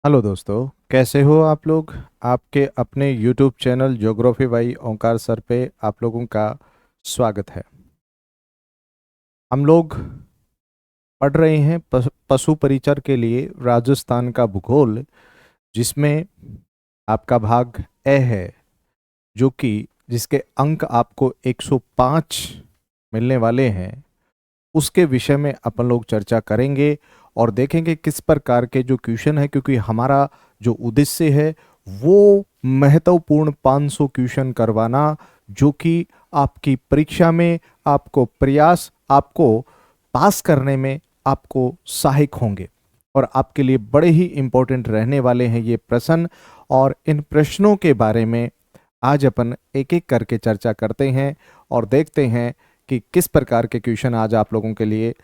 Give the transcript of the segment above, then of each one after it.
Hello दोस्तों, कैसे हो आप लोग। आपके अपने YouTube channel geography by Omkar sir पे आप लोगों का स्वागत है। हम लोग पढ़ रहे हैं पशु परिचर के लिए राजस्थान का भूगोल, जिसमें आपका भाग ए है, जो कि जिसके अंक आपको 105 मिलने वाले हैं। उसके विषय में अपन लोग चर्चा करेंगे और देखेंगे किस प्रकार के जो क्वेश्चन है, क्योंकि हमारा जो उद्देश्य है वो महत्वपूर्ण 500 क्वेश्चन करवाना, जो कि आपकी परीक्षा में आपको पास करने में आपको सहायक होंगे और आपके लिए बड़े ही इंपॉर्टेंट रहने वाले हैं ये प्रश्न। और इन प्रश्नों के बारे में आज अपन एक एक करके चर्चा करते हैं और देखते हैं कि किस प्रकार के क्वेश्चन आज आप लोगों के लिए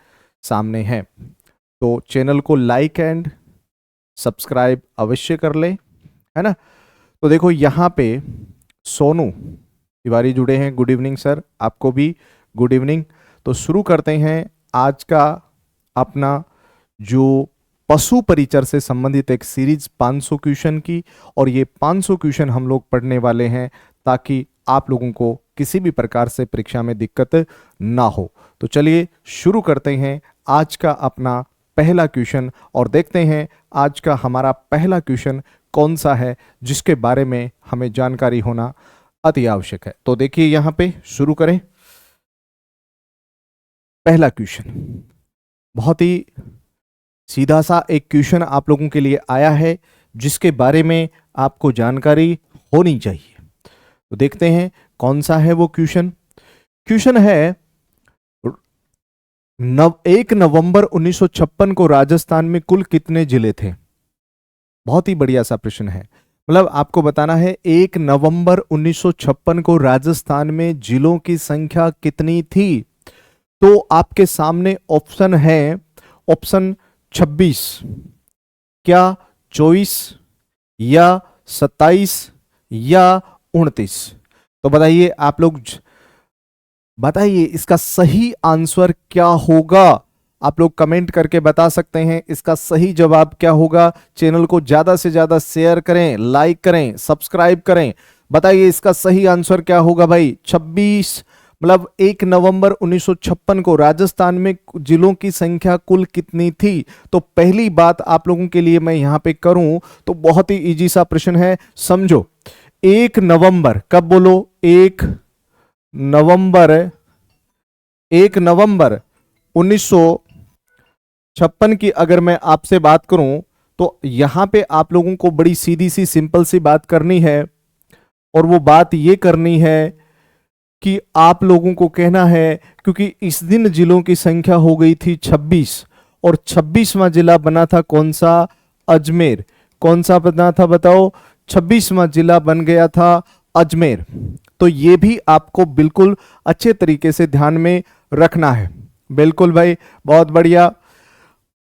सामने हैं। तो चैनल को लाइक एंड सब्सक्राइब अवश्य कर लें, है ना। तो देखो यहाँ पे सोनू तिवारी जुड़े हैं। गुड इवनिंग सर, आपको भी गुड इवनिंग। तो शुरू करते हैं आज का अपना जो पशु परिचर से संबंधित एक सीरीज 500 क्वेश्चन की, और ये 500 क्वेश्चन हम लोग पढ़ने वाले हैं ताकि आप लोगों को किसी भी प्रकार से परीक्षा में दिक्कत ना हो। तो चलिए शुरू करते हैं आज का अपना पहला क्वेश्चन और देखते हैं आज का हमारा पहला क्वेश्चन कौन सा है जिसके बारे में हमें जानकारी होना अति आवश्यक है। तो देखिए यहाँ पे शुरू करें। पहला क्वेश्चन बहुत ही सीधा सा एक क्वेश्चन आप लोगों के लिए आया है जिसके बारे में आपको जानकारी होनी चाहिए। तो देखते हैं कौन सा है वो क्वेश्चन। क्वेश्चन है 1 नवंबर 1956 को राजस्थान में कुल कितने जिले थे। बहुत ही बढ़िया सा प्रश्न है। मतलब आपको बताना है 1 नवंबर 1956 को राजस्थान में जिलों की संख्या कितनी थी। तो आपके सामने ऑप्शन है, ऑप्शन 26, क्या 24 या 27 या 29। तो बताइए आप लोग, बताइए इसका सही आंसर क्या होगा। आप लोग कमेंट करके बता सकते हैं इसका सही जवाब क्या होगा। चैनल को ज्यादा से ज्यादा शेयर करें, लाइक करें, सब्सक्राइब करें। बताइए इसका सही आंसर क्या होगा भाई। 26 मतलब 1 नवंबर 1956 को राजस्थान में जिलों की संख्या कुल कितनी थी। तो पहली बात आप लोगों के लिए मैं यहां पे करूं तो बहुत ही इजी सा प्रश्न है, समझो। 1 नवंबर कब बोलो, 1 नवंबर 1 नवंबर 1956 की अगर मैं आपसे बात करूं तो यहां पे आप लोगों को बड़ी सीधी सी सिंपल सी बात करनी है, और वो बात ये करनी है कि आप लोगों को कहना है, क्योंकि इस दिन जिलों की संख्या हो गई थी 26 और 26वां जिला बना था कौन सा, अजमेर। कौन सा बना था बताओ, 26वां जिला बन गया था अजमेर। तो ये भी आपको बिल्कुल अच्छे तरीके से ध्यान में रखना है। बिल्कुल भाई, बहुत बढ़िया।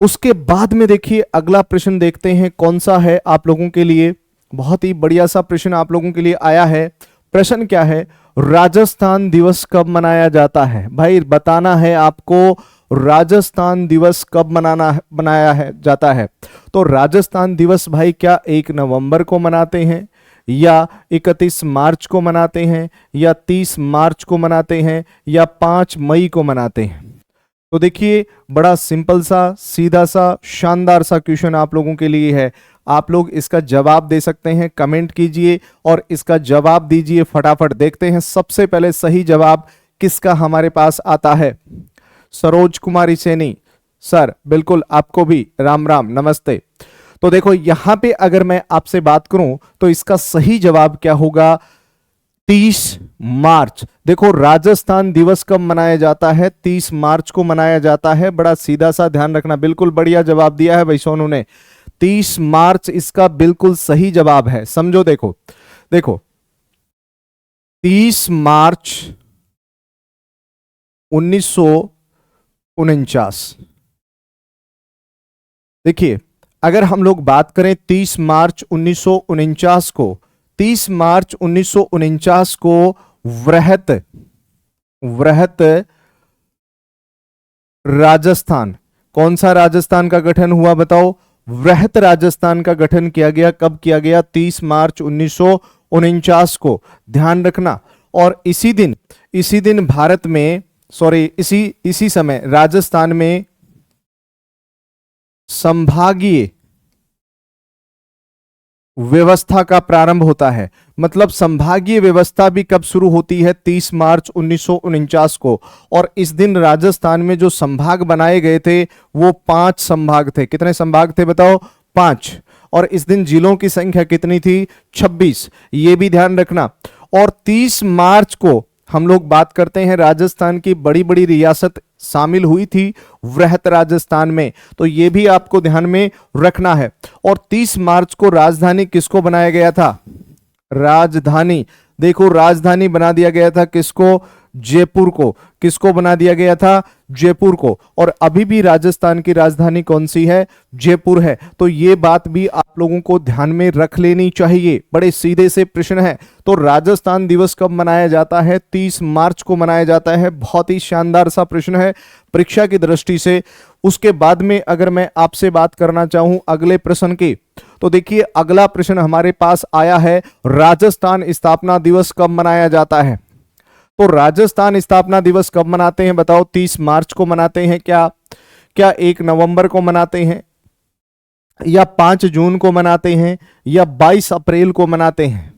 उसके बाद में देखिए अगला प्रश्न देखते हैं कौन सा है आप लोगों के लिए। बहुत ही बढ़िया सा प्रश्न आप लोगों के लिए आया है। प्रश्न क्या है, राजस्थान दिवस कब मनाया जाता है। भाई बताना है आपको राजस्थान दिवस कब मनाया है जाता है। तो राजस्थान दिवस भाई क्या 1 नवंबर को मनाते हैं, या 31 मार्च को मनाते हैं, या 30 मार्च को मनाते हैं, या 5 मई को मनाते हैं। तो देखिए बड़ा सिंपल सा, सीधा सा, शानदार सा क्वेश्चन आप लोगों के लिए है। आप लोग इसका जवाब दे सकते हैं, कमेंट कीजिए और इसका जवाब दीजिए फटाफट। देखते हैं सबसे पहले सही जवाब किसका हमारे पास आता है। सरोज कुमारी सैनी सर, बिल्कुल आपको भी राम राम, नमस्ते। तो देखो यहां पे अगर मैं आपसे बात करूं तो इसका सही जवाब क्या होगा, 30 मार्च। देखो राजस्थान दिवस कब मनाया जाता है, 30 मार्च को मनाया जाता है। बड़ा सीधा सा, ध्यान रखना। बिल्कुल बढ़िया जवाब दिया है भाई सोनू ने, 30 मार्च इसका बिल्कुल सही जवाब है। समझो, देखो देखो 30 मार्च 1949। देखिए अगर हम लोग बात करें 30 मार्च 1949 को, 30 मार्च 1949 को वृहत वृहत राजस्थान, कौन सा राजस्थान का गठन हुआ बताओ, वृहत राजस्थान का गठन किया गया। कब किया गया? 30 मार्च 1949 को, ध्यान रखना। और इसी दिन भारत में, सॉरी, इसी समय राजस्थान में संभागीय व्यवस्था का प्रारंभ होता है। मतलब संभागीय व्यवस्था भी कब शुरू होती है? 30 मार्च 1949 को। और इस दिन राजस्थान में जो संभाग बनाए गए थे वो 5 संभाग थे। कितने संभाग थे बताओ? 5। और इस दिन जिलों की संख्या कितनी थी? 26। ये भी ध्यान रखना। और 30 मार्च को हम लोग बात करते हैं, राजस्थान की बड़ी बड़ी रियासत शामिल हुई थी वृहत राजस्थान में, तो ये भी आपको ध्यान में रखना है। और 30 मार्च को राजधानी किसको बनाया गया था? राजधानी, देखो राजधानी बना दिया गया था किसको? जयपुर को। किसको बना दिया गया था? जयपुर को। और अभी भी राजस्थान की राजधानी कौन सी है? जयपुर है। तो ये बात भी आप लोगों को ध्यान में रख लेनी चाहिए। बड़े सीधे से प्रश्न है। तो राजस्थान दिवस कब मनाया जाता है? 30 मार्च को मनाया जाता है। बहुत ही शानदार सा प्रश्न है परीक्षा की दृष्टि से। उसके बाद में अगर मैं आपसे बात करना चाहूं अगले प्रश्न की, तो देखिए अगला प्रश्न हमारे पास आया है, राजस्थान स्थापना दिवस कब मनाया जाता है? तो राजस्थान स्थापना दिवस कब मनाते हैं बताओ? 30 मार्च को मनाते हैं क्या 1 नवंबर को मनाते हैं, या 5 जून को मनाते हैं, या 22 अप्रैल को मनाते हैं?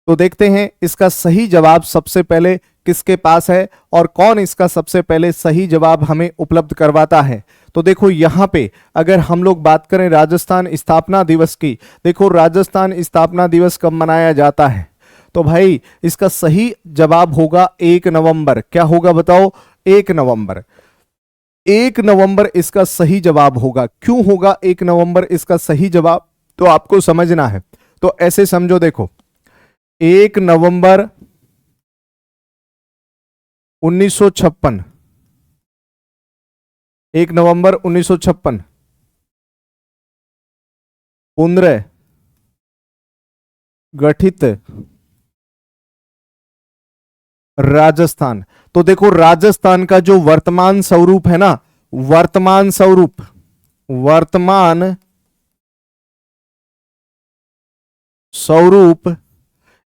तो देखते हैं इसका सही जवाब सबसे पहले किसके पास है और कौन इसका सबसे पहले सही जवाब हमें उपलब्ध करवाता है। तो देखो यहां पे अगर हम लोग बात करें राजस्थान स्थापना दिवस की, देखो राजस्थान स्थापना दिवस कब मनाया जाता है? तो भाई इसका सही जवाब होगा 1 नवंबर। क्या होगा बताओ? 1 नवंबर। 1 नवंबर इसका सही जवाब होगा। क्यों होगा 1 नवंबर इसका सही जवाब? तो आपको समझना है। तो ऐसे समझो, देखो 1 नवंबर 1956, 1 नवंबर 1956 पुनः गठित राजस्थान। तो देखो राजस्थान का जो वर्तमान स्वरूप है ना, वर्तमान स्वरूप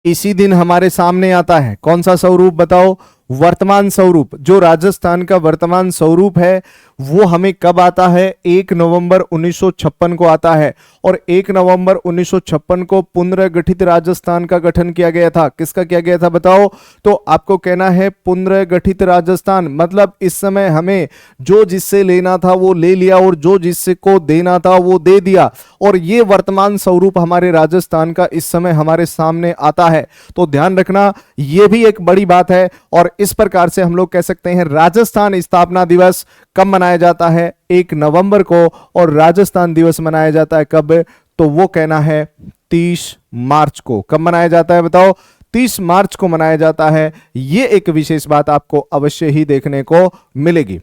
इसी दिन हमारे सामने आता है। कौन सा स्वरूप बताओ? वर्तमान स्वरूप। जो राजस्थान का वर्तमान स्वरूप है वो हमें कब आता है? 1 नवंबर 1956 को आता है। और 1 नवंबर 1956 को पुनर्गठित राजस्थान का गठन किया गया था। किसका किया गया था बताओ? तो आपको कहना है पुनर्गठित राजस्थान। मतलब इस समय हमें जो जिससे लेना था वो ले लिया और जो जिससे को देना था वो दे दिया। और ये वर्तमान स्वरूप हमारे राजस्थान का इस समय हमारे सामने आता है। तो ध्यान रखना, ये भी एक बड़ी बात है। और इस प्रकार से हम लोग कह सकते हैं राजस्थान स्थापना दिवस कब मनाया जाता है? 1 नवंबर को। और राजस्थान दिवस मनाया जाता है कब? तो वो कहना है 30 मार्च को। कब मनाया जाता है बताओ? 30 मार्च को मनाया जाता है। ये एक विशेष बात आपको अवश्य ही देखने को मिलेगी।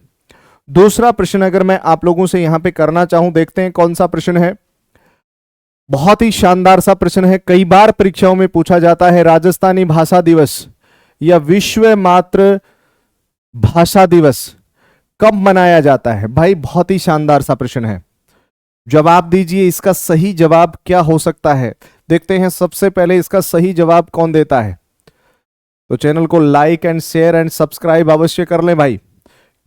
दूसरा प्रश्न अगर मैं आप लोगों से यहां पे करना चाहूं, देखते हैं कौन सा प्रश्न है। बहुत ही शानदार सा प्रश्न है, कई बार परीक्षाओं में पूछा जाता है। राजस्थानी भाषा दिवस या विश्व मातृ भाषा दिवस कब मनाया जाता है? भाई बहुत ही शानदार सा प्रश्न है, जवाब दीजिए इसका सही जवाब क्या हो सकता है। देखते हैं सबसे पहले इसका सही जवाब कौन देता है। तो चैनल को like and share and subscribe अवश्य कर लें भाई,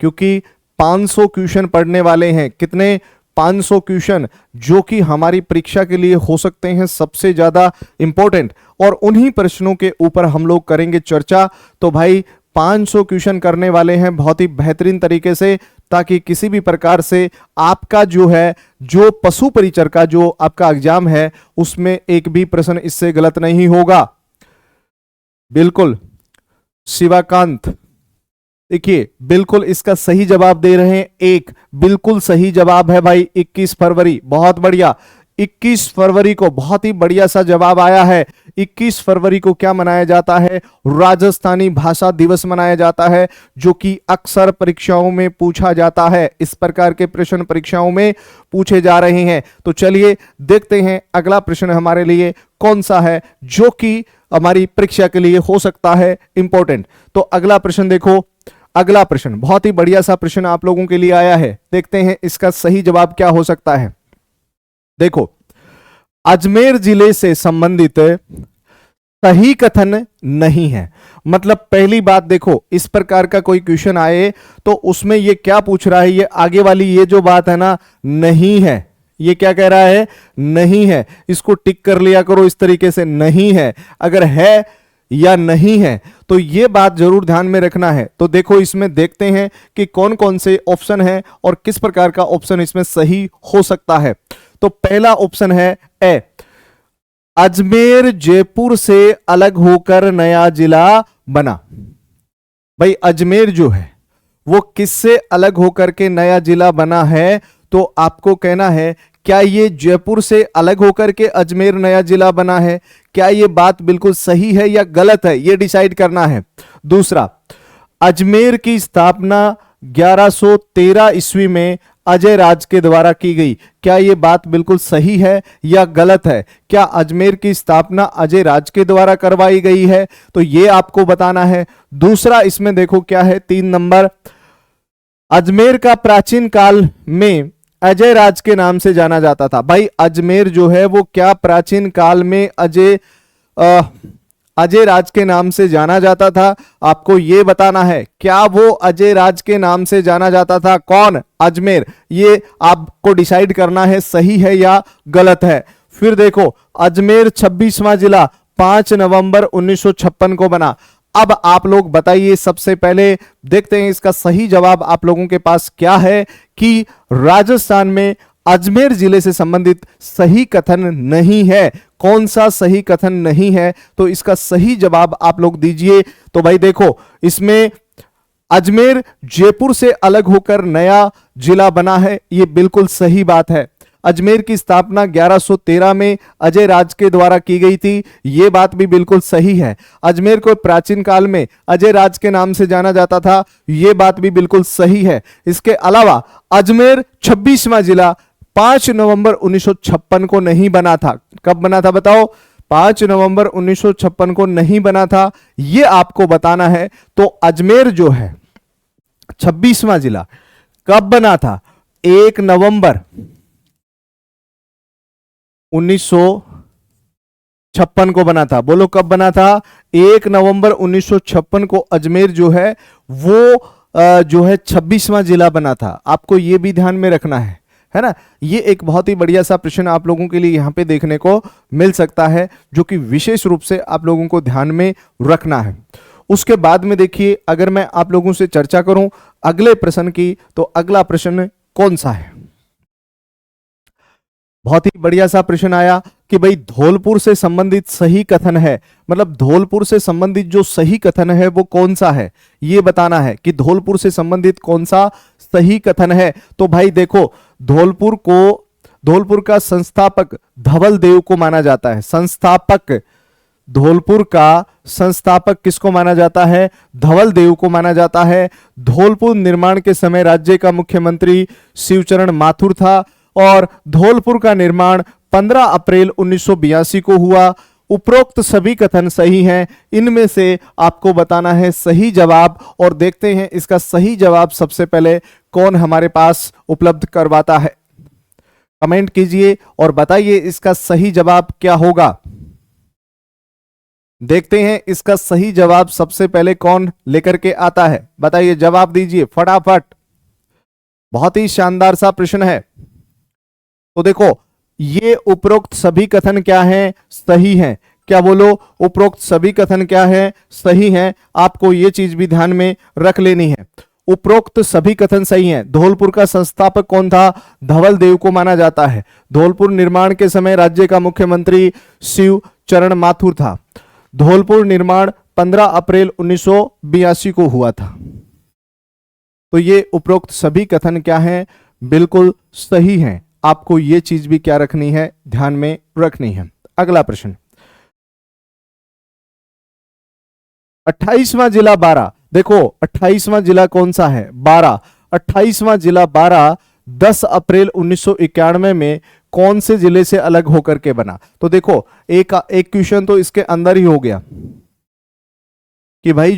क्योंकि 500 क्वेश्चन पढ़ने वाले हैं। कितने? 500 क्वेश्चन, जो कि हमारी परीक्षा के लिए हो सकते हैं सबसे ज्यादा इंपॉर्टेंट। और उन्हीं प्रश्नों के ऊपर हम लोग करेंगे चर्चा। तो भाई 500 क्वेश्चन करने वाले हैं बहुत ही बेहतरीन तरीके से, ताकि किसी भी प्रकार से आपका जो है, जो पशु परिचर का जो आपका एग्जाम है उसमें एक भी प्रश्न इससे गलत नहीं होगा। बिल्कुल शिवाकांत, देखिए बिल्कुल इसका सही जवाब दे रहे हैं। एक बिल्कुल सही जवाब है भाई, 21 फरवरी। बहुत बढ़िया, 21 फरवरी को बहुत ही बढ़िया सा जवाब आया है। 21 फरवरी को क्या मनाया जाता है? राजस्थानी भाषा दिवस मनाया जाता है, जो कि अक्सर परीक्षाओं में पूछा जाता है। इस प्रकार के प्रश्न परीक्षाओं में पूछे जा रहे हैं। तो चलिए देखते हैं अगला प्रश्न हमारे लिए कौन सा है, जो कि हमारी परीक्षा के लिए हो सकता है इंपॉर्टेंट। तो अगला प्रश्न देखो, अगला प्रश्न बहुत ही बढ़िया सा प्रश्न आप लोगों के लिए आया है। देखते हैं इसका सही जवाब क्या हो सकता है। देखो, अजमेर जिले से संबंधित सही कथन नहीं है। मतलब पहली बात देखो, इस प्रकार का कोई क्वेश्चन आए तो उसमें ये क्या पूछ रहा है, ये आगे वाली ये जो बात है ना, नहीं है, ये क्या कह रहा है, नहीं है। इसको टिक कर लिया करो इस तरीके से, नहीं है। अगर है या नहीं है तो ये बात जरूर ध्यान में रखना है। तो देखो इसमें देखते हैं कि कौन कौन से ऑप्शन है और किस प्रकार का ऑप्शन इसमें सही हो सकता है। तो पहला ऑप्शन है ए, अजमेर जयपुर से अलग होकर नया जिला बना। भाई अजमेर जो है वो किससे अलग होकर के नया जिला बना है, तो आपको कहना है क्या ये जयपुर से अलग होकर के अजमेर नया जिला बना है, क्या ये बात बिल्कुल सही है या गलत है, ये डिसाइड करना है। दूसरा, अजमेर की स्थापना 1113 ईस्वी में अजय राज के द्वारा की गई, क्या यह बात बिल्कुल सही है या गलत है, क्या अजमेर की स्थापना अजय राज के द्वारा करवाई गई है, तो यह आपको बताना है। दूसरा इसमें देखो क्या है, 3 नंबर, अजमेर का प्राचीन काल में अजय राज के नाम से जाना जाता था। भाई अजमेर जो है वो क्या प्राचीन काल में अजय राज के नाम से जाना जाता था, आपको यह बताना है। क्या वो अजय राज के नाम से जाना जाता था, कौन, अजमेर, ये आपको डिसाइड करना है सही है या गलत है। फिर देखो, अजमेर 26वां जिला 5 नवंबर 1956 को बना। अब आप लोग बताइए, सबसे पहले देखते हैं इसका सही जवाब आप लोगों के पास क्या है कि राजस्थान में अजमेर जिले से संबंधित सही कथन नहीं है। कौन सा सही कथन नहीं है, तो इसका सही जवाब आप लोग दीजिए। तो भाई देखो, इसमें अजमेर जयपुर से अलग होकर नया जिला बना है, यह बिल्कुल सही बात है। अजमेर की स्थापना 1113 में अजय राज के द्वारा की गई थी, यह बात भी बिल्कुल सही है। अजमेर को प्राचीन काल में अजय राज के नाम से जाना जाता था, यह बात भी बिल्कुल सही है। इसके अलावा अजमेर 26वां जिला 5 नवंबर 1956 को नहीं बना था। कब बना था बताओ, 5 नवंबर 1956 को नहीं बना था, यह आपको बताना है। तो अजमेर जो है 26वां जिला कब बना था, 1 नवंबर 1956 को बना था। बोलो कब बना था, 1 नवंबर 1956 को अजमेर जो है वो जो है 26वां जिला बना था। आपको यह भी ध्यान में रखना है ना। ये एक बहुत ही बढ़िया सा प्रश्न आप लोगों के लिए यहां पे देखने को मिल सकता है, जो कि विशेष रूप से आप लोगों को ध्यान में रखना है। उसके बाद में देखिए, अगर मैं आप लोगों से चर्चा करूं अगले प्रश्न की, तो अगला प्रश्न कौन सा है, बहुत ही बढ़िया सा प्रश्न आया कि भाई धौलपुर से संबंधित सही कथन है, मतलब धौलपुर से संबंधित जो सही कथन है वो कौन सा है, ये बताना है कि धौलपुर से संबंधित कौन सा सही कथन है। तो भाई देखो, धौलपुर का संस्थापक धवल देव को माना जाता है। संस्थापक, धौलपुर का संस्थापक किसको माना जाता है, धवल देव को माना जाता है। धौलपुर निर्माण के समय राज्य का मुख्यमंत्री शिवचरण माथुर था और धौलपुर का निर्माण 15 अप्रैल 1982 को हुआ। उपरोक्त सभी कथन सही हैं, इनमें से आपको बताना है सही जवाब, और देखते हैं इसका सही जवाब सबसे पहले कौन हमारे पास उपलब्ध करवाता है। कमेंट कीजिए और बताइए इसका सही जवाब क्या होगा। देखते हैं इसका सही जवाब सबसे पहले कौन लेकर के आता है, बताइए, जवाब दीजिए फटाफट। बहुत ही शानदार सा प्रश्न है। तो देखो, ये उपरोक्त सभी कथन क्या हैं, सही हैं। क्या बोलो, उपरोक्त सभी कथन क्या है, सही हैं। आपको ये चीज भी ध्यान में रख लेनी है, उपरोक्त सभी कथन सही हैं। धौलपुर का संस्थापक कौन था, धवल देव को माना जाता है। धौलपुर निर्माण के समय राज्य का मुख्यमंत्री शिव चरण माथुर था। धौलपुर निर्माण 15 अप्रैल 1982 को हुआ था। तो ये उपरोक्त सभी कथन क्या हैं, बिल्कुल सही हैं। आपको ये चीज भी क्या रखनी है, ध्यान में रखनी है। अगला प्रश्न, 28वां जिला 12। देखो 28वां जिला कौन सा है, 12। 28वां जिला 12 10 अप्रैल 1991 में कौन से जिले से अलग होकर के बना। तो देखो एक क्वेश्चन तो इसके अंदर ही हो गया कि भाई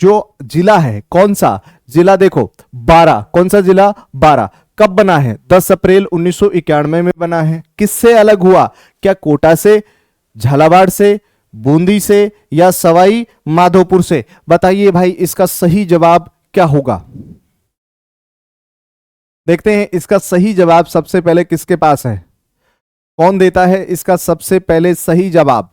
जो जिला है, कौन सा जिला, देखो 12, कौन सा जिला, 12। कब बना है? 10 अप्रैल 1991 में बना है। किससे अलग हुआ? क्या कोटा से, झालावाड़ से, बूंदी से या सवाई माधोपुर से? बताइए भाई इसका सही जवाब क्या होगा। देखते हैं इसका सही जवाब सबसे पहले किसके पास है, कौन देता है इसका सबसे पहले सही जवाब।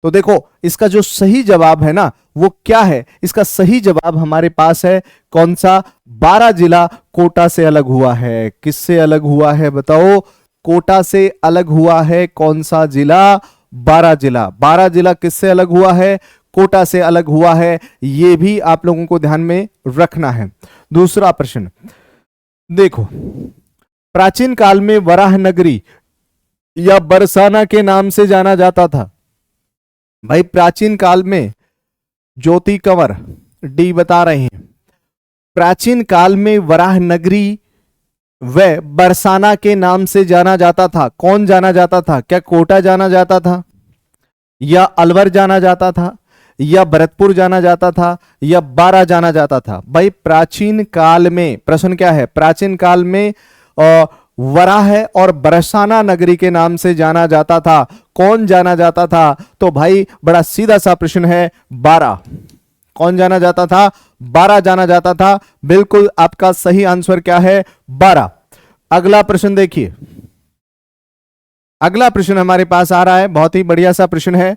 तो देखो इसका जो सही जवाब है ना वो क्या है, इसका सही जवाब हमारे पास है कौन सा? 12 जिला कोटा से अलग हुआ है। किससे अलग हुआ है बताओ? कोटा से अलग हुआ है। कौन सा जिला? 12 जिला। 12 जिला किससे अलग हुआ है? कोटा से अलग हुआ है। यह भी आप लोगों को ध्यान में रखना है। दूसरा प्रश्न देखो, प्राचीन काल में वराह नगरी या बरसाना के नाम से जाना जाता था। भाई प्राचीन काल में, ज्योति कंवर डी बता रहे हैं, प्राचीन काल में वराह नगरी व बरसाना के नाम से जाना जाता था। कौन जाना जाता था? क्या कोटा जाना जाता था, या अलवर जाना जाता था, या भरतपुर जाना जाता था, या बारा जाना जाता था? भाई प्राचीन काल में, प्रश्न क्या है? प्राचीन काल में वराह और बरसाना नगरी के नाम से जाना जाता था। कौन जाना जाता था? तो भाई बड़ा सीधा सा प्रश्न है, बारा। कौन जाना जाता था? बारा जाना जाता था। बिल्कुल आपका सही आंसर क्या है? बारा। अगला प्रश्न देखिए, अगला प्रश्न हमारे पास आ रहा है, बहुत ही बढ़िया सा प्रश्न है।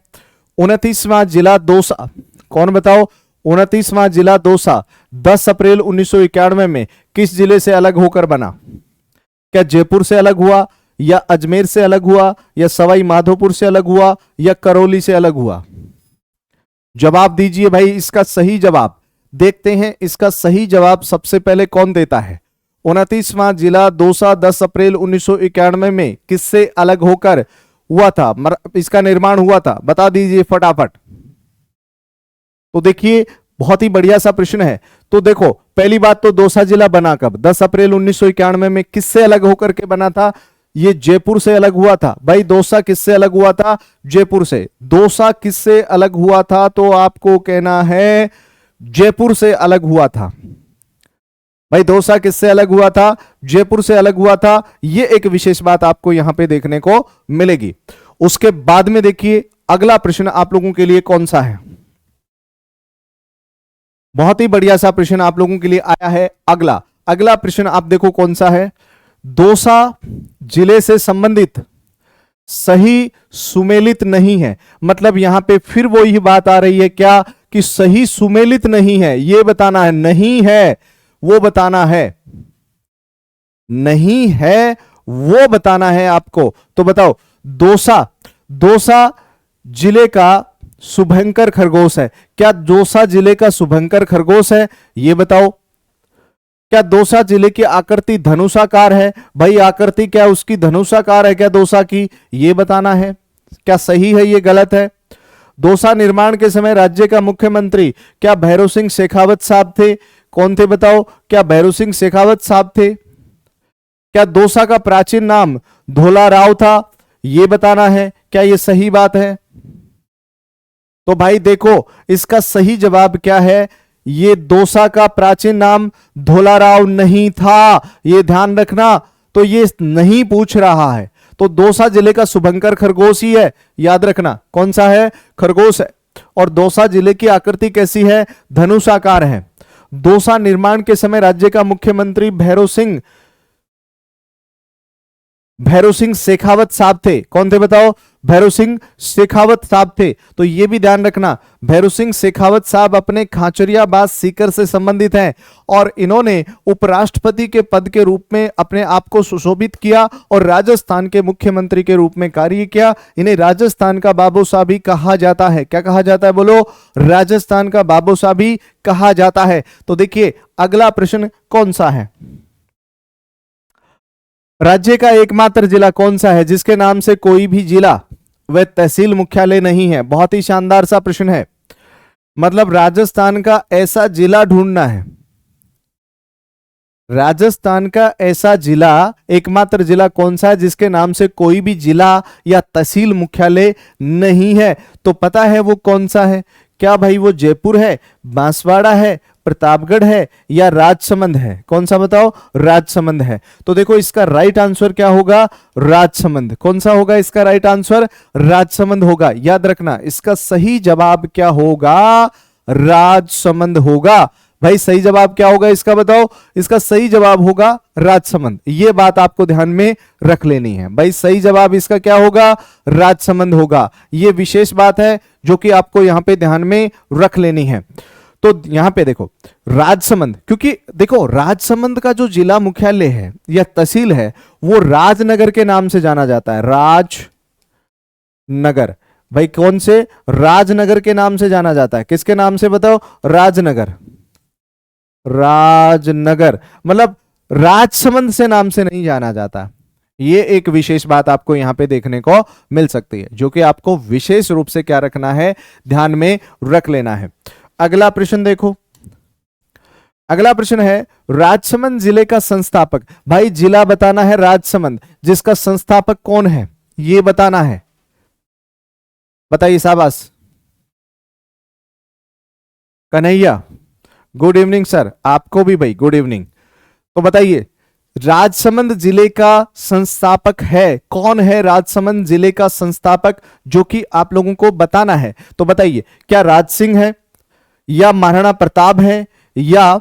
29वां जिला दौसा, कौन बताओ? 29वां जिला दौसा 10 अप्रैल 1991 में किस जिले से अलग होकर बना? क्या जयपुर से अलग हुआ, या अजमेर से अलग हुआ, या सवाई माधोपुर से अलग हुआ, या करौली से अलग हुआ? जवाब दीजिए भाई इसका सही जवाब। देखते हैं इसका सही जवाब सबसे पहले कौन देता है। 29वां जिला दौसा 10 अप्रैल 1991 में किससे अलग होकर हुआ था, इसका निर्माण हुआ था? बता दीजिए फटाफट। तो देखिए बहुत ही बढ़िया सा प्रश्न है। तो देखो पहली बात तो दौसा जिला बना कब? 10 अप्रैल 1991 में। किससे अलग होकर के बना था? ये जयपुर से अलग हुआ था। भाई दौसा किससे अलग हुआ था? जयपुर से। दौसा किससे अलग हुआ था? तो आपको कहना है जयपुर से अलग हुआ था। भाई दौसा किससे अलग हुआ था? जयपुर से अलग हुआ था। यह एक विशेष बात आपको यहां पे देखने को मिलेगी। उसके बाद में देखिए अगला प्रश्न आप लोगों के लिए कौन सा है। बहुत ही बढ़िया सा प्रश्न आप लोगों के लिए आया है। अगला प्रश्न आप देखो कौन सा है। दौसा जिले से संबंधित सही सुमेलित नहीं है। मतलब यहां पे फिर वो ही बात आ रही है क्या कि सही सुमेलित नहीं है, ये बताना है। नहीं है वो बताना है, नहीं है वो बताना है आपको। तो बताओ दौसा जिले का शुभंकर खरगोश है। क्या दौसा जिले का शुभंकर खरगोश है? ये बताओ। क्या दौसा जिले की आकृति धनुषाकार है? भाई आकृति क्या उसकी धनुषाकार है क्या दौसा की? ये बताना है। क्या सही है ये गलत है? दौसा निर्माण के समय राज्य का मुख्यमंत्री क्या भैरव सिंह शेखावत साहब थे? कौन थे बताओ? क्या भैरव सिंह शेखावत साहब थे? क्या दौसा का प्राचीन नाम धोला राव था? ये बताना है। क्या ये सही बात है? तो भाई देखो इसका सही जवाब क्या है। ये दौसा का प्राचीन नाम धोलाराव नहीं था, ये ध्यान रखना। तो ये नहीं पूछ रहा है। तो दौसा जिले का शुभंकर खरगोश ही है, याद रखना। कौन सा है? खरगोश है। और दौसा जिले की आकृति कैसी है? धनुषाकार है। दौसा निर्माण के समय राज्य का मुख्यमंत्री भैरव सिंह शेखावत साहब थे। कौन थे बताओ? भैरव सिंह शेखावत साहब थे। तो यह भी ध्यान रखना, भैरव सिंह शेखावत साहब अपने खाचरियाबाद सीकर से संबंधित हैं और इन्होंने उपराष्ट्रपति के पद के रूप में अपने आप को सुशोभित किया और राजस्थान के मुख्यमंत्री के रूप में कार्य किया। इन्हें राजस्थान का बाबूसाहब भी कहा जाता है। क्या कहा जाता है बोलो? राजस्थान का बाबूसाहब भी कहा जाता है। तो देखिए अगला प्रश्न कौन सा है। राज्य का एकमात्र जिला कौन सा है जिसके नाम से कोई भी जिला व तहसील मुख्यालय नहीं है? बहुत ही शानदार सा प्रश्न है। मतलब राजस्थान का ऐसा जिला ढूंढना है। राजस्थान का ऐसा जिला, एकमात्र जिला कौन सा है जिसके नाम से कोई भी जिला या तहसील मुख्यालय नहीं है? तो पता है वो कौन सा है? क्या भाई वो जयपुर है, बांसवाड़ा है, प्रतापगढ़ है या राजसमंद है? कौन सा बताओ? राजसमंद है। तो देखो इसका राइट आंसर क्या होगा? राजसमंद। कौन सा होगा इसका राइट आंसर? राजसमंद होगा। याद रखना इसका सही जवाब क्या होगा? राजसमंद होगा। भाई सही जवाब क्या होगा इसका बताओ? इसका सही जवाब होगा राजसमंद। ये बात आपको ध्यान में रख लेनी है भाई, सही जवाब इसका क्या होगा? राजसमंद होगा। ये विशेष बात है जो कि आपको यहां पे ध्यान में रख लेनी है। तो यहां पे देखो राजसमंद, क्योंकि देखो राजसमंद का जो जिला मुख्यालय है या तहसील है वो राजनगर के नाम से जाना जाता है। राजनगर। भाई कौन से? राजनगर के नाम से जाना जाता है। किसके नाम से बताओ? राजनगर। राजनगर मतलब राजसमंद से नाम से नहीं जाना जाता। ये एक विशेष बात आपको यहां पे देखने को मिल सकती है, जो कि आपको विशेष रूप से क्या रखना है? ध्यान में रख लेना है। अगला प्रश्न देखो। अगला प्रश्न है राजसमंद जिले का संस्थापक। भाई जिला बताना है राजसमंद, जिसका संस्थापक कौन है ये बताना है। बताइए। शाबाश कन्हैया, गुड इवनिंग सर। आपको भी भाई गुड इवनिंग। तो बताइए राजसमंद जिले का संस्थापक है कौन? है राजसमंद जिले का संस्थापक जो कि आप लोगों को बताना है। तो बताइए क्या राज सिंह है या महाराणा प्रताप है या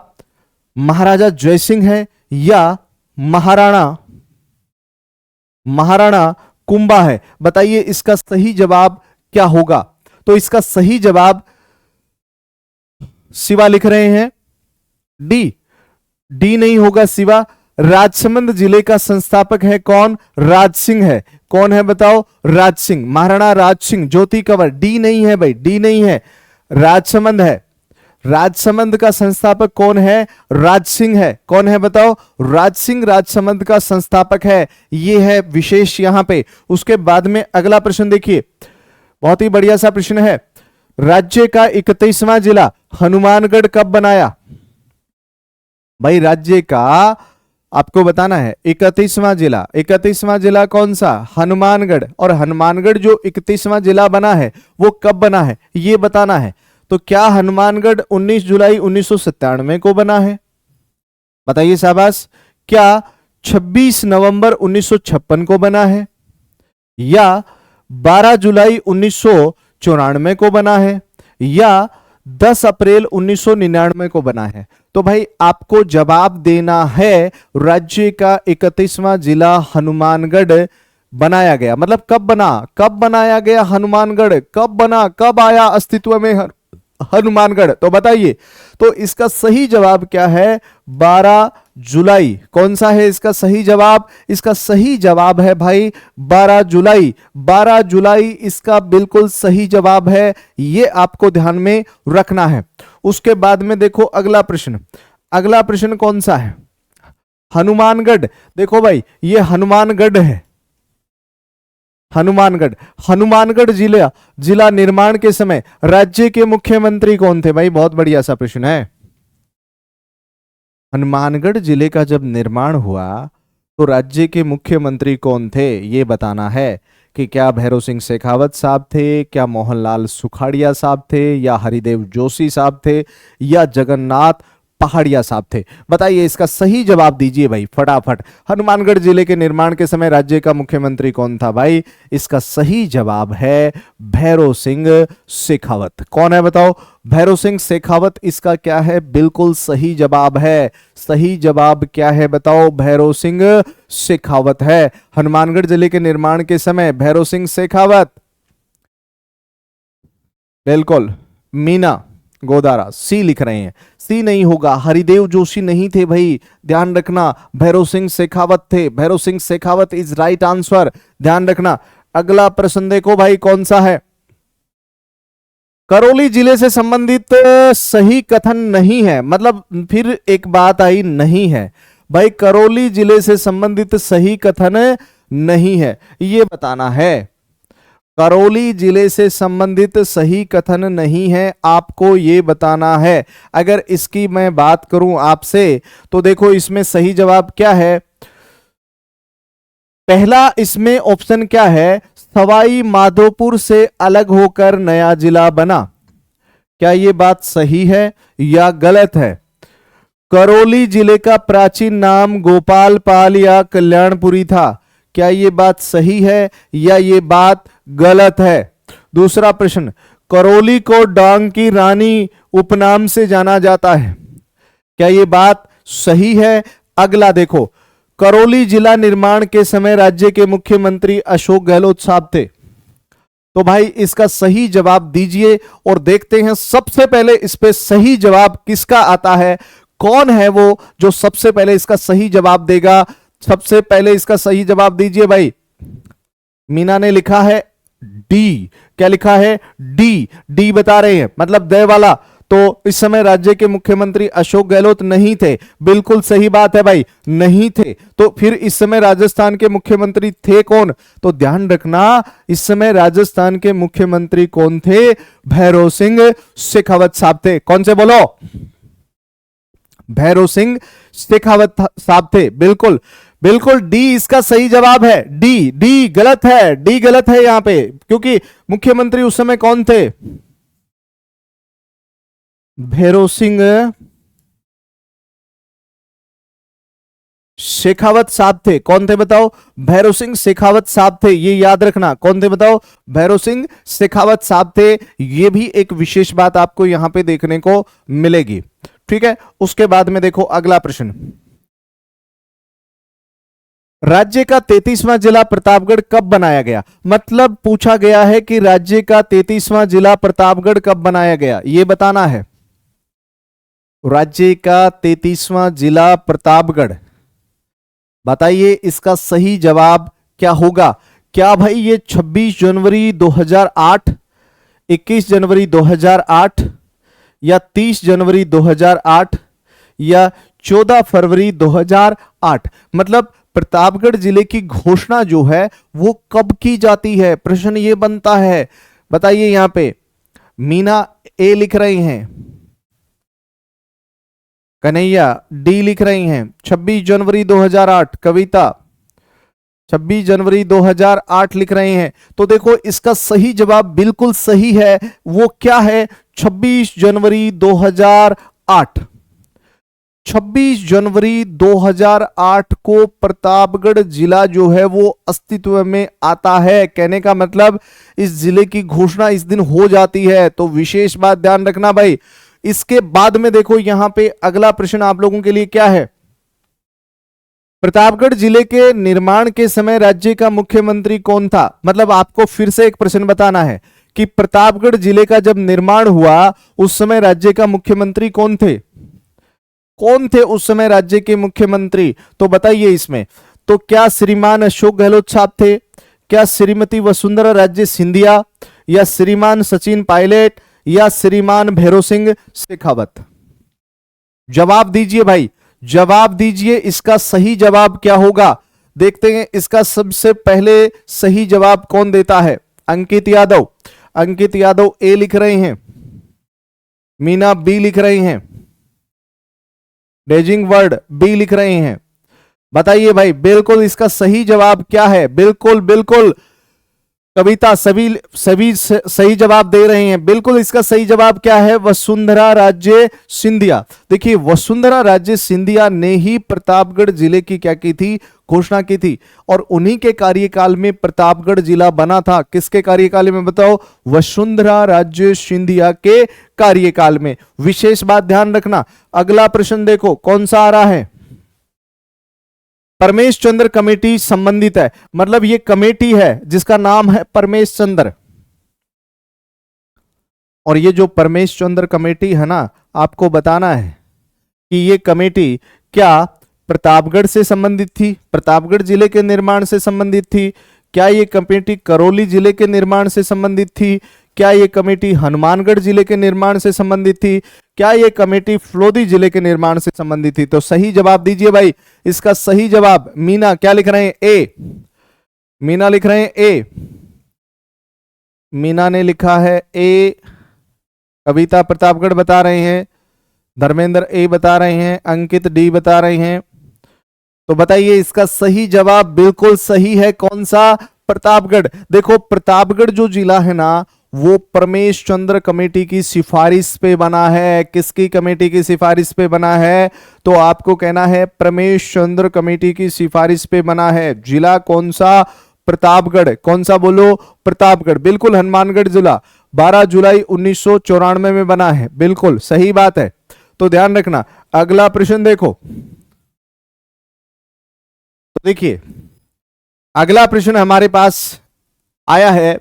महाराजा जयसिंह है या महाराणा कुंभा है? बताइए इसका सही जवाब क्या होगा? तो इसका सही जवाब शिवा लिख रहे हैं डी। डी नहीं होगा शिवा। राजसमंद जिले का संस्थापक है कौन? राज सिंह है। कौन है बताओ? राज सिंह, महाराणा राज सिंह, ज्योति कंवर। डी नहीं है भाई, डी नहीं है, राजसमंद है। राजसमंद का संस्थापक कौन है? राज सिंह है। कौन है बताओ? राज सिंह राजसमंद का संस्थापक है। यह है विशेष यहां पे। उसके बाद में अगला प्रश्न देखिए, बहुत ही बढ़िया सा प्रश्न है। राज्य का 31वां जिला हनुमानगढ़ कब बनाया? भाई राज्य का आपको बताना है 31वां जिला। 31वां जिला कौन सा? हनुमानगढ़। और हनुमानगढ़ जो 31वां जिला बना है वो कब बना है ये बताना है। तो क्या हनुमानगढ़ 19 जुलाई 1997 को बना है? बताइए शाबाश। क्या 26 नवंबर 1956 को बना है या 12 जुलाई 1994 को बना है या 10 अप्रैल 1999 को बना है? तो भाई आपको जवाब देना है राज्य का 31वां जिला हनुमानगढ़ बनाया गया, मतलब कब बना, कब बनाया गया हनुमानगढ़, कब बना, कब आया अस्तित्व में हनुमानगढ़? तो बताइए। तो इसका सही जवाब क्या है? 12 जुलाई। कौन सा है इसका सही जवाब? इसका सही जवाब है भाई 12 जुलाई। 12 जुलाई इसका बिल्कुल सही जवाब है। ये आपको ध्यान में रखना है। उसके बाद में देखो अगला प्रश्न। अगला प्रश्न कौन सा है? हनुमानगढ़। देखो भाई ये हनुमानगढ़ है। हनुमानगढ़। हनुमानगढ़ जिला निर्माण के समय राज्य के मुख्यमंत्री कौन थे? भाई बहुत बढ़िया सा प्रश्न है। हनुमानगढ़ जिले का जब निर्माण हुआ तो राज्य के मुख्यमंत्री कौन थे ये बताना है। कि क्या भैरव सिंह शेखावत साहब थे, क्या मोहनलाल सुखाड़िया साहब थे, या हरिदेव जोशी साहब थे, या जगन्नाथ पहाड़िया साहब थे? बताइए इसका सही जवाब दीजिए भाई फटाफट। हनुमानगढ़ जिले के निर्माण के समय राज्य का मुख्यमंत्री कौन था? भाई इसका सही जवाब है भैरव सिंह शेखावत। कौन है बताओ? भैरव सिंह शेखावत इसका क्या है? बिल्कुल सही जवाब है। सही जवाब क्या है बताओ? भैरव सिंह शेखावत है। हनुमानगढ़ जिले के निर्माण के समय भैरव सिंह शेखावत। बिल्कुल मीना गोदारा सी लिख रहे हैं। सी नहीं होगा, हरिदेव जोशी नहीं थे भाई, ध्यान रखना, भैरव सिंह शेखावत थे। Bhairav Singh Shekhawat is right answer, ध्यान रखना। अगला प्रश्न देखो भाई कौन सा है? करौली जिले से संबंधित सही कथन नहीं है, मतलब फिर एक बात आई नहीं है भाई, करौली जिले से संबंधित सही कथन नहीं है, ये बताना है। करौली जिले से संबंधित सही कथन नहीं है, आपको ये बताना है। अगर इसकी मैं बात करूं आपसे तो देखो इसमें सही जवाब क्या है? पहला इसमें ऑप्शन क्या है? सवाई माधोपुर से अलग होकर नया जिला बना। क्या ये बात सही है या गलत है? करौली जिले का प्राचीन नाम गोपालपाल या कल्याणपुरी था। क्या ये बात सही है या ये बात गलत है? दूसरा प्रश्न, करौली को डांग की रानी उपनाम से जाना जाता है। क्या ये बात सही है? अगला देखो, करौली जिला निर्माण के समय राज्य के मुख्यमंत्री अशोक गहलोत साहब थे। तो भाई इसका सही जवाब दीजिए और देखते हैं सबसे पहले इस पे सही जवाब किसका आता है। कौन है वो जो सबसे पहले इसका सही जवाब देगा? सबसे पहले इसका सही जवाब दीजिए भाई। मीना ने लिखा है डी। क्या लिखा है? डी। डी बता रहे हैं, मतलब दे वाला। तो इस समय राज्य के मुख्यमंत्री अशोक गहलोत नहीं थे। बिल्कुल सही बात है भाई, नहीं थे। तो फिर इस समय राजस्थान के मुख्यमंत्री थे कौन? तो ध्यान रखना, इस समय राजस्थान के मुख्यमंत्री कौन थे? भैरव सिंह शेखावत साहब थे। कौन से बोलो? भैरव सिंह शेखावत साहब थे। बिल्कुल बिल्कुल, डी इसका सही जवाब है। डी। डी गलत है, डी गलत है यहां पे, क्योंकि मुख्यमंत्री उस समय कौन थे? भैरव सिंह शेखावत साहब थे। कौन थे बताओ? भैरव सिंह शेखावत साहब थे, ये याद रखना। कौन थे बताओ? भैरव सिंह शेखावत साहब थे। ये भी एक विशेष बात आपको यहां पे देखने को मिलेगी। ठीक है, उसके बाद में देखो अगला प्रश्न, राज्य का 33वां जिला प्रतापगढ़ कब बनाया गया? मतलब पूछा गया है कि राज्य का 33वां जिला प्रतापगढ़ कब बनाया गया, यह बताना है। राज्य का 33वां जिला प्रतापगढ़, बताइए इसका सही जवाब क्या होगा? क्या भाई ये 26 जनवरी 2008, 21 जनवरी 2008 या 30 जनवरी 2008 या 14 फरवरी 2008? मतलब प्रतापगढ़ जिले की घोषणा जो है वो कब की जाती है? प्रश्न ये बनता है। बताइए यहां पे मीना ए लिख रही हैं, कन्हैया डी लिख रही हैं। 26 जनवरी 2008, कविता 26 जनवरी 2008 लिख रहे हैं। तो देखो इसका सही जवाब बिल्कुल सही है। वो क्या है? 26 जनवरी 2008। 26 जनवरी 2008 को प्रतापगढ़ जिला जो है वो अस्तित्व में आता है। कहने का मतलब इस जिले की घोषणा इस दिन हो जाती है। तो विशेष बात ध्यान रखना भाई। इसके बाद में देखो यहां पे अगला प्रश्न आप लोगों के लिए क्या है? प्रतापगढ़ जिले के निर्माण के समय राज्य का मुख्यमंत्री कौन था? मतलब आपको फिर से एक प्रश्न बताना है कि प्रतापगढ़ जिले का जब निर्माण हुआ उस समय राज्य का मुख्यमंत्री कौन थे? कौन थे उस समय राज्य के मुख्यमंत्री? तो बताइए इसमें। तो क्या श्रीमान अशोक गहलोत साहब थे? क्या श्रीमती वसुंधरा राजे सिंधिया या श्रीमान सचिन पायलट या श्रीमान भैरव सिंह शेखावत? जवाब दीजिए भाई, जवाब दीजिए। इसका सही जवाब क्या होगा? देखते हैं इसका सबसे पहले सही जवाब कौन देता है। अंकित यादव। अंकित यादव ए लिख रहे हैं, मीना बी लिख रही हैं, डेजिंग वर्ड बी लिख रहे हैं। बताइए भाई बिल्कुल इसका सही जवाब क्या है? बिल्कुल बिल्कुल कविता सभी सही जवाब दे रहे हैं। बिल्कुल इसका सही जवाब क्या है? वसुंधरा राजे सिंधिया। देखिए वसुंधरा राजे सिंधिया ने ही प्रतापगढ़ जिले की क्या की थी? घोषणा की थी। और उन्हीं के कार्यकाल में प्रतापगढ़ जिला बना था। किसके कार्यकाल में बताओ? वसुंधरा राजे सिंधिया के कार्यकाल में। विशेष बात ध्यान रखना। अगला प्रश्न देखो कौन सा आ रहा है। परमेश चंद्र कमेटी संबंधित है, मतलब ये कमेटी है जिसका नाम है परमेश चंद्र। और ये जो परमेश चंद्र कमेटी है ना, आपको बताना है कि ये कमेटी क्या प्रतापगढ़ से संबंधित थी, प्रतापगढ़ जिले के निर्माण से संबंधित थी? क्या ये कमेटी करौली जिले के निर्माण से संबंधित थी? क्या ये कमेटी हनुमानगढ़ जिले के निर्माण से संबंधित थी? क्या ये कमेटी फलोदी जिले के निर्माण से संबंधित थी? तो सही जवाब दीजिए भाई। इसका सही जवाब मीना क्या लिख रहे हैं? ए। मीना लिख रहे हैं ए। मीना ने लिखा है ए। कविता प्रतापगढ़ बता रहे हैं, धर्मेंद्र ए बता रहे हैं, अंकित डी बता रहे हैं। तो बताइए इसका सही जवाब बिल्कुल सही है। कौन सा? प्रतापगढ़। देखो प्रतापगढ़ जो जिला है ना वो प्रमेश चंद्र कमेटी की सिफारिश पे बना है। किसकी कमेटी की सिफारिश पे बना है? तो आपको कहना है प्रमेश चंद्र कमेटी की सिफारिश पे बना है। जिला कौन सा? प्रतापगढ़। कौन सा बोलो? प्रतापगढ़। बिल्कुल, हनुमानगढ़ जिला 12 जुलाई 1994 में बना है। बिल्कुल सही बात है, तो ध्यान रखना। अगला प्रश्न देखो, तो देखिए अगला प्रश्न हमारे पास आया है,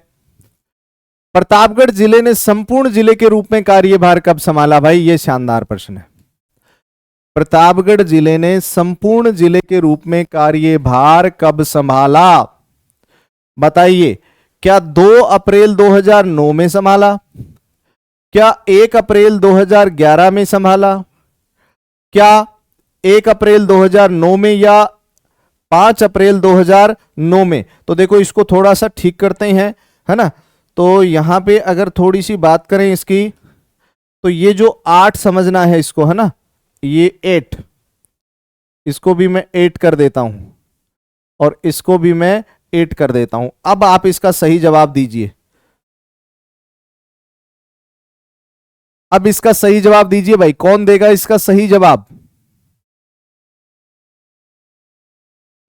प्रतापगढ़ जिले ने संपूर्ण जिले के रूप में कार्यभार कब संभाला? भाई ये शानदार प्रश्न है। प्रतापगढ़ जिले ने संपूर्ण जिले के रूप में कार्यभार कब संभाला? बताइए, क्या 2 अप्रैल 2009 में संभाला? क्या 1 अप्रैल 2011 में संभाला? क्या 1 अप्रैल 2009 में या 5 अप्रैल 2009 में? तो देखो इसको थोड़ा सा ठीक करते हैं, है ना। तो यहां पे अगर थोड़ी सी बात करें इसकी, तो ये जो 8 समझना है इसको, है ना, ये 8, इसको भी मैं 8 कर देता हूं और इसको भी मैं 8 कर देता हूं। अब आप इसका सही जवाब दीजिए। अब इसका सही जवाब दीजिए भाई, कौन देगा इसका सही जवाब?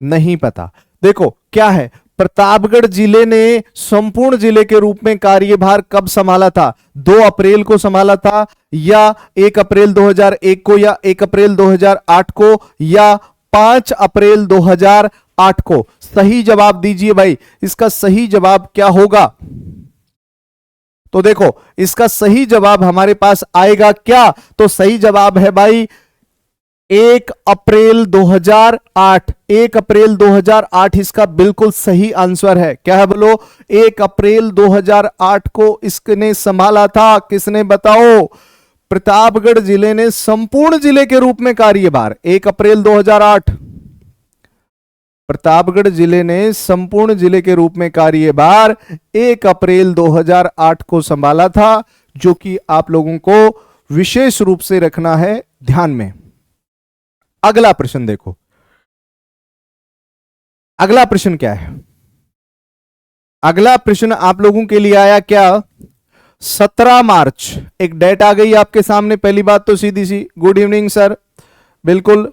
नहीं पता। देखो क्या है, प्रतापगढ़ जिले ने संपूर्ण जिले के रूप में कार्यभार कब संभाला था? 2 अप्रैल को संभाला था, या 1 अप्रैल 2001 को, या 1 अप्रैल 2008 को, या 5 अप्रैल 2008 को? सही जवाब दीजिए भाई, इसका सही जवाब क्या होगा? तो देखो इसका सही जवाब हमारे पास आएगा क्या? तो सही जवाब है भाई 1 अप्रैल 2008। 1 अप्रैल 2008 इसका बिल्कुल सही आंसर है। क्या है बोलो? 1 अप्रैल 2008 को इसने संभाला था। किसने? बताओ। प्रतापगढ़ जिले ने संपूर्ण जिले के रूप में कार्यभार 1 अप्रैल 2008। प्रतापगढ़ जिले ने संपूर्ण जिले के रूप में कार्यभार 1 अप्रैल 2008 को संभाला था, जो कि आप लोगों को विशेष रूप से रखना है ध्यान में। अगला प्रश्न देखो, अगला प्रश्न क्या है? अगला प्रश्न आप लोगों के लिए आया क्या? 17 मार्च, एक डेट आ गई आपके सामने। पहली बात तो सीधी सी, गुड इवनिंग सर। बिल्कुल,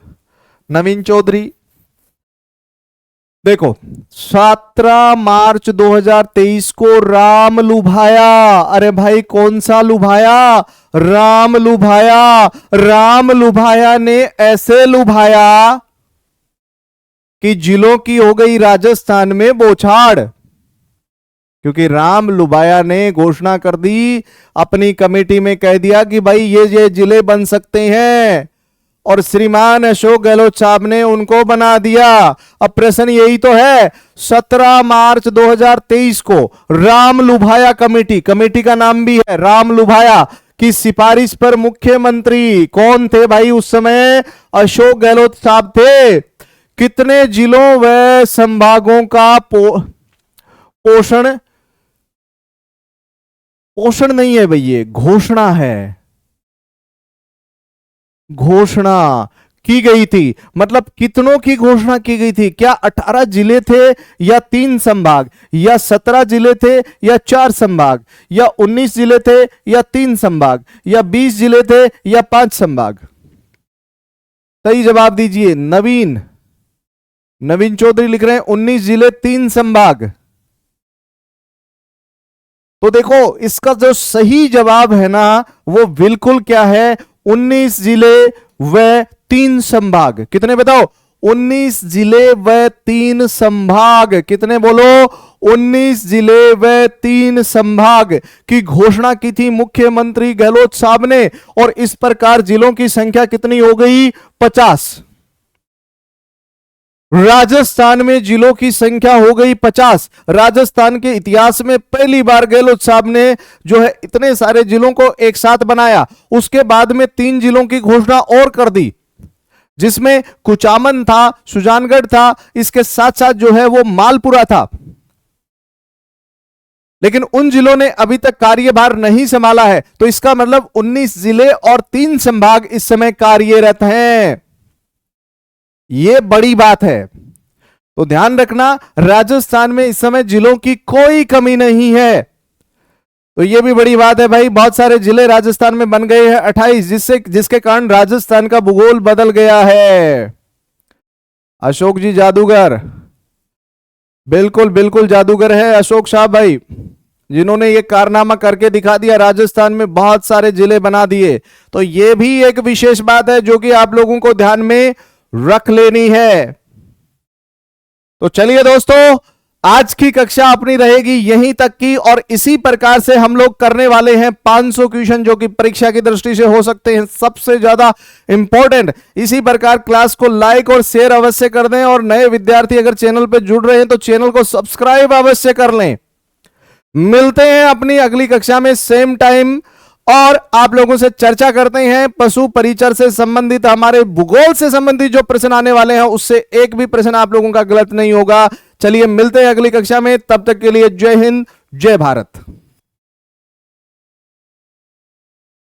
नवीन चौधरी। देखो 17 मार्च 2023 को राम लुभाया। अरे भाई कौन सा लुभाया? राम लुभाया। राम लुभाया ने ऐसे लुभाया कि जिलों की हो गई राजस्थान में बौछार, क्योंकि राम लुभाया ने घोषणा कर दी, अपनी कमेटी में कह दिया कि भाई ये जिले बन सकते हैं, और श्रीमान अशोक गहलोत साहब ने उनको बना दिया। अब प्रश्न यही तो है, 17 मार्च 2023 को राम लुभाया कमेटी, कमेटी का नाम भी है राम लुभाया, की सिफारिश पर मुख्यमंत्री कौन थे भाई उस समय? अशोक गहलोत साहब थे। कितने जिलों व संभागों का पोषण नहीं है भाई, ये घोषणा है। घोषणा की गई थी, मतलब कितनों की घोषणा की गई थी? क्या 18 जिले थे या 3 संभाग, या 17 जिले थे या 4 संभाग, या 19 जिले थे या 3 संभाग, या 20 जिले थे या 5 संभाग? सही जवाब दीजिए। नवीन चौधरी लिख रहे हैं 19 जिले 3 संभाग। तो देखो इसका जो सही जवाब है ना, वो बिल्कुल क्या है? 19 जिले व 3 संभाग। कितने बताओ? 19 जिले व 3 संभाग। कितने बोलो? 19 जिले व 3 संभाग की घोषणा की थी मुख्यमंत्री गहलोत साहब ने, और इस प्रकार जिलों की संख्या कितनी हो गई? 50। राजस्थान में जिलों की संख्या हो गई 50। राजस्थान के इतिहास में पहली बार गहलोत साहब ने जो है इतने सारे जिलों को एक साथ बनाया। उसके बाद में 3 जिलों की घोषणा और कर दी, जिसमें कुचामन था, सुजानगढ़ था, इसके साथ साथ जो है वो मालपुरा था। लेकिन उन जिलों ने अभी तक कार्यभार नहीं संभाला है, तो इसका मतलब 19 जिले और 3 संभाग इस समय कार्यरत हैं। यह बड़ी बात है, तो ध्यान रखना, राजस्थान में इस समय जिलों की कोई कमी नहीं है। तो ये भी बड़ी बात है भाई, बहुत सारे जिले राजस्थान में बन गए हैं 28, जिसके कारण राजस्थान का भूगोल बदल गया है। अशोक जी जादूगर, बिल्कुल बिल्कुल जादूगर है अशोक शाह भाई, जिन्होंने ये कारनामा करके दिखा दिया, राजस्थान में बहुत सारे जिले बना दिए। तो ये भी एक विशेष बात है जो कि आप लोगों को ध्यान में रख लेनी है। तो चलिए दोस्तों, आज की कक्षा अपनी रहेगी यहीं तक की, और इसी प्रकार से हम लोग करने वाले हैं 500 क्वेश्चन जो कि परीक्षा की दृष्टि से हो सकते हैं सबसे ज्यादा इंपॉर्टेंट। इसी प्रकार क्लास को लाइक और शेयर अवश्य कर दें, और नए विद्यार्थी अगर चैनल पर जुड़ रहे हैं तो चैनल को सब्सक्राइब अवश्य कर लें। मिलते हैं अपनी अगली कक्षा में सेम टाइम, और आप लोगों से चर्चा करते हैं पशु परिचर से संबंधित, हमारे भूगोल से संबंधित जो प्रश्न आने वाले हैं उससे एक भी प्रश्न आप लोगों का गलत नहीं होगा। चलिए मिलते हैं अगली कक्षा में, तब तक के लिए जय हिंद, जय भारत।